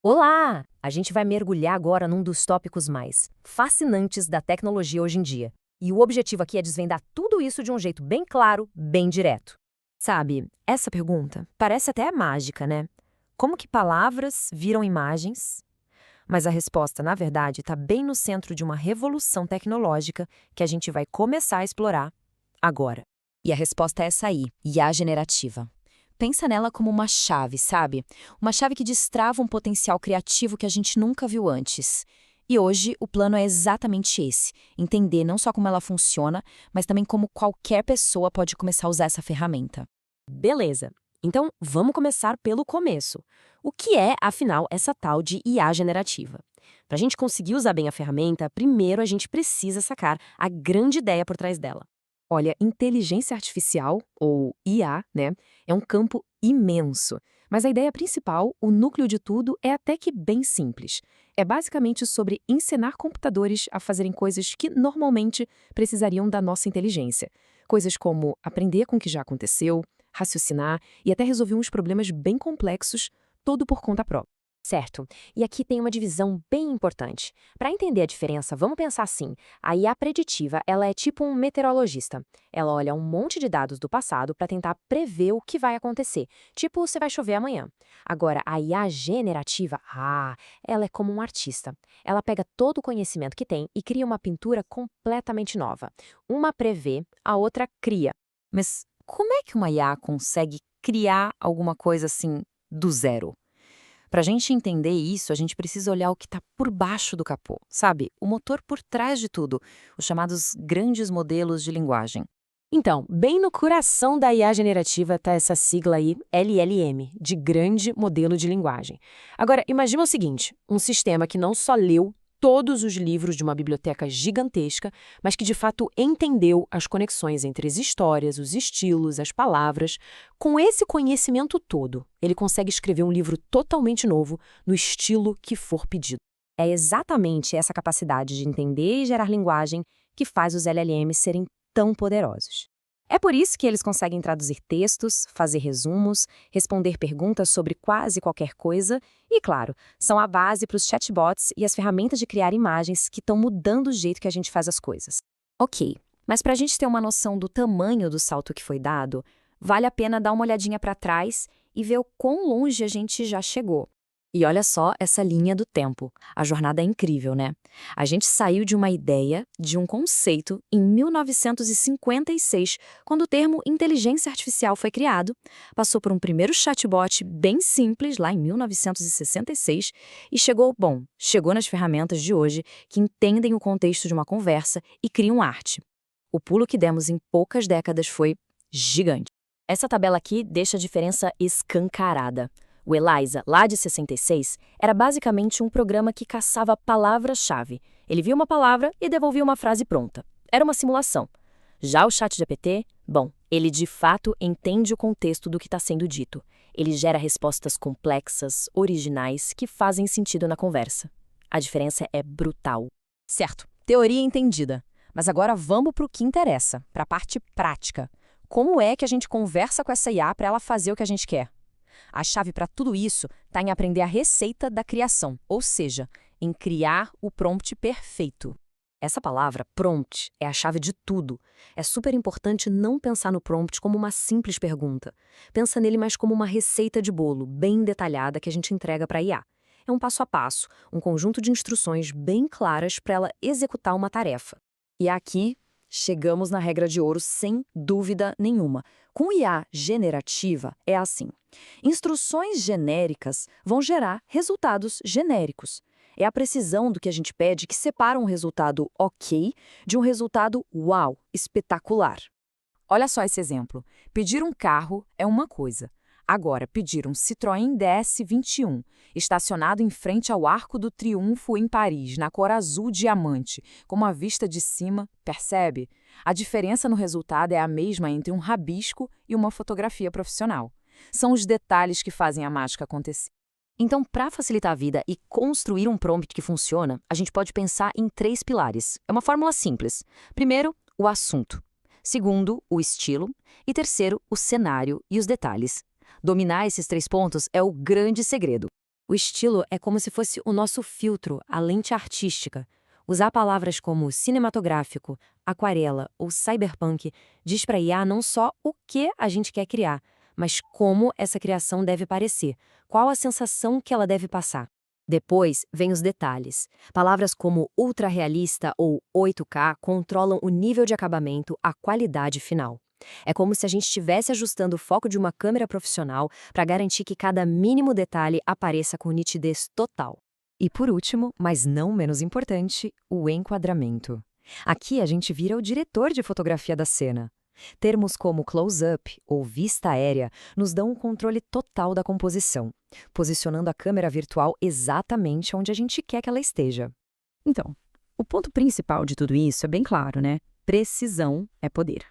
Olá! A gente vai mergulhar agora num dos tópicos mais fascinantes da tecnologia hoje em dia. E o objetivo aqui é desvendar tudo isso de um jeito bem claro, bem direto. Sabe, essa pergunta parece até mágica, né? Como que palavras viram imagens? Mas a resposta, na verdade, está bem no centro de uma revolução tecnológica que a gente vai começar a explorar agora. E a resposta é essa aí, IA generativa. Pensa nela como uma chave, sabe? Uma chave que destrava um potencial criativo que a gente nunca viu antes. E hoje o plano é exatamente esse: entender não só como ela funciona, mas também como qualquer pessoa pode começar a usar essa ferramenta. Beleza. Então, vamos começar pelo começo. O que é, afinal, essa tal de IA generativa? Para a gente conseguir usar bem a ferramenta, primeiro a gente precisa sacar a grande ideia por trás dela. Olha, inteligência artificial, ou IA, né, é um campo imenso. Mas a ideia principal, o núcleo de tudo, é até que bem simples. É basicamente sobre ensinar computadores a fazerem coisas que normalmente precisariam da nossa inteligência. Coisas como aprender com o que já aconteceu, raciocinar e até resolver uns problemas bem complexos, tudo por conta própria. Certo. E aqui tem uma divisão bem importante. Para entender a diferença, vamos pensar assim: a IA preditiva, ela é tipo um meteorologista. Ela olha um monte de dados do passado para tentar prever o que vai acontecer. Tipo, se vai chover amanhã. Agora, a IA generativa, ela é como um artista. Ela pega todo o conhecimento que tem e cria uma pintura completamente nova. Uma prevê, a outra cria. Mas como é que uma IA consegue criar alguma coisa assim do zero? Para a gente entender isso, a gente precisa olhar o que está por baixo do capô, sabe? O motor por trás de tudo, os chamados grandes modelos de linguagem. Então, bem no coração da IA generativa está essa sigla aí, LLM, de Grande Modelo de Linguagem. Agora, imagina o seguinte, um sistema que não só leu todos os livros de uma biblioteca gigantesca, mas que de fato entendeu as conexões entre as histórias, os estilos, as palavras. Com esse conhecimento todo, ele consegue escrever um livro totalmente novo, no estilo que for pedido. É exatamente essa capacidade de entender e gerar linguagem que faz os LLMs serem tão poderosos. É por isso que eles conseguem traduzir textos, fazer resumos, responder perguntas sobre quase qualquer coisa e, claro, são a base para os chatbots e as ferramentas de criar imagens que estão mudando o jeito que a gente faz as coisas. Ok, mas para a gente ter uma noção do tamanho do salto que foi dado, vale a pena dar uma olhadinha para trás e ver o quão longe a gente já chegou. E olha só essa linha do tempo. A jornada é incrível, né? A gente saiu de uma ideia, de um conceito, em 1956, quando o termo inteligência artificial foi criado, passou por um primeiro chatbot bem simples, lá em 1966, e chegou nas ferramentas de hoje que entendem o contexto de uma conversa e criam arte. O pulo que demos em poucas décadas foi gigante. Essa tabela aqui deixa a diferença escancarada. O ELIZA, lá de 66, era basicamente um programa que caçava palavras-chave. Ele via uma palavra e devolvia uma frase pronta. Era uma simulação. Já o ChatGPT, ele de fato entende o contexto do que está sendo dito. Ele gera respostas complexas, originais, que fazem sentido na conversa. A diferença é brutal. Certo, teoria entendida. Mas agora vamos para o que interessa, para a parte prática. Como é que a gente conversa com essa IA para ela fazer o que a gente quer? A chave para tudo isso está em aprender a receita da criação, ou seja, em criar o prompt perfeito. Essa palavra, prompt, é a chave de tudo. É super importante não pensar no prompt como uma simples pergunta. Pensa nele mais como uma receita de bolo, bem detalhada, que a gente entrega para a IA. É um passo a passo, um conjunto de instruções bem claras para ela executar uma tarefa. E aqui, chegamos na regra de ouro sem dúvida nenhuma. Com IA generativa, é assim. Instruções genéricas vão gerar resultados genéricos. É a precisão do que a gente pede que separa um resultado ok de um resultado uau, espetacular. Olha só esse exemplo. Pedir um carro é uma coisa. Agora, pedir um Citroën DS21, estacionado em frente ao Arco do Triunfo em Paris, na cor azul diamante, com uma vista de cima, percebe? A diferença no resultado é a mesma entre um rabisco e uma fotografia profissional. São os detalhes que fazem a mágica acontecer. Então, para facilitar a vida e construir um prompt que funciona, a gente pode pensar em 3 pilares. É uma fórmula simples. Primeiro, o assunto. Segundo, o estilo. E terceiro, o cenário e os detalhes. Dominar esses 3 pontos é o grande segredo. O estilo é como se fosse o nosso filtro, a lente artística. Usar palavras como cinematográfico, aquarela ou cyberpunk diz para a IA não só o que a gente quer criar, mas como essa criação deve parecer, qual a sensação que ela deve passar. Depois, vem os detalhes. Palavras como ultra-realista ou 8K controlam o nível de acabamento, a qualidade final. É como se a gente estivesse ajustando o foco de uma câmera profissional para garantir que cada mínimo detalhe apareça com nitidez total. E por último, mas não menos importante, o enquadramento. Aqui a gente vira o diretor de fotografia da cena. Termos como close-up ou vista aérea nos dão um controle total da composição, posicionando a câmera virtual exatamente onde a gente quer que ela esteja. Então, o ponto principal de tudo isso é bem claro, né? Precisão é poder.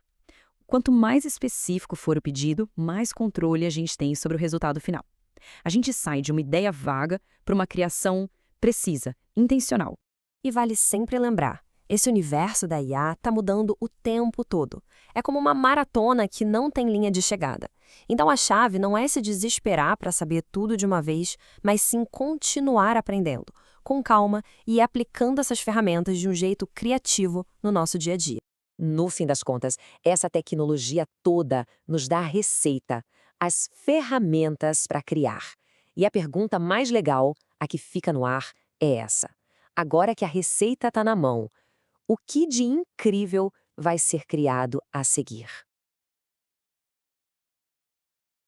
Quanto mais específico for o pedido, mais controle a gente tem sobre o resultado final. A gente sai de uma ideia vaga para uma criação precisa, intencional. E vale sempre lembrar, esse universo da IA está mudando o tempo todo. É como uma maratona que não tem linha de chegada. Então a chave não é se desesperar para saber tudo de uma vez, mas sim continuar aprendendo, com calma e aplicando essas ferramentas de um jeito criativo no nosso dia a dia. No fim das contas, essa tecnologia toda nos dá a receita, as ferramentas para criar. E a pergunta mais legal, a que fica no ar, é essa. Agora que a receita está na mão, o que de incrível vai ser criado a seguir?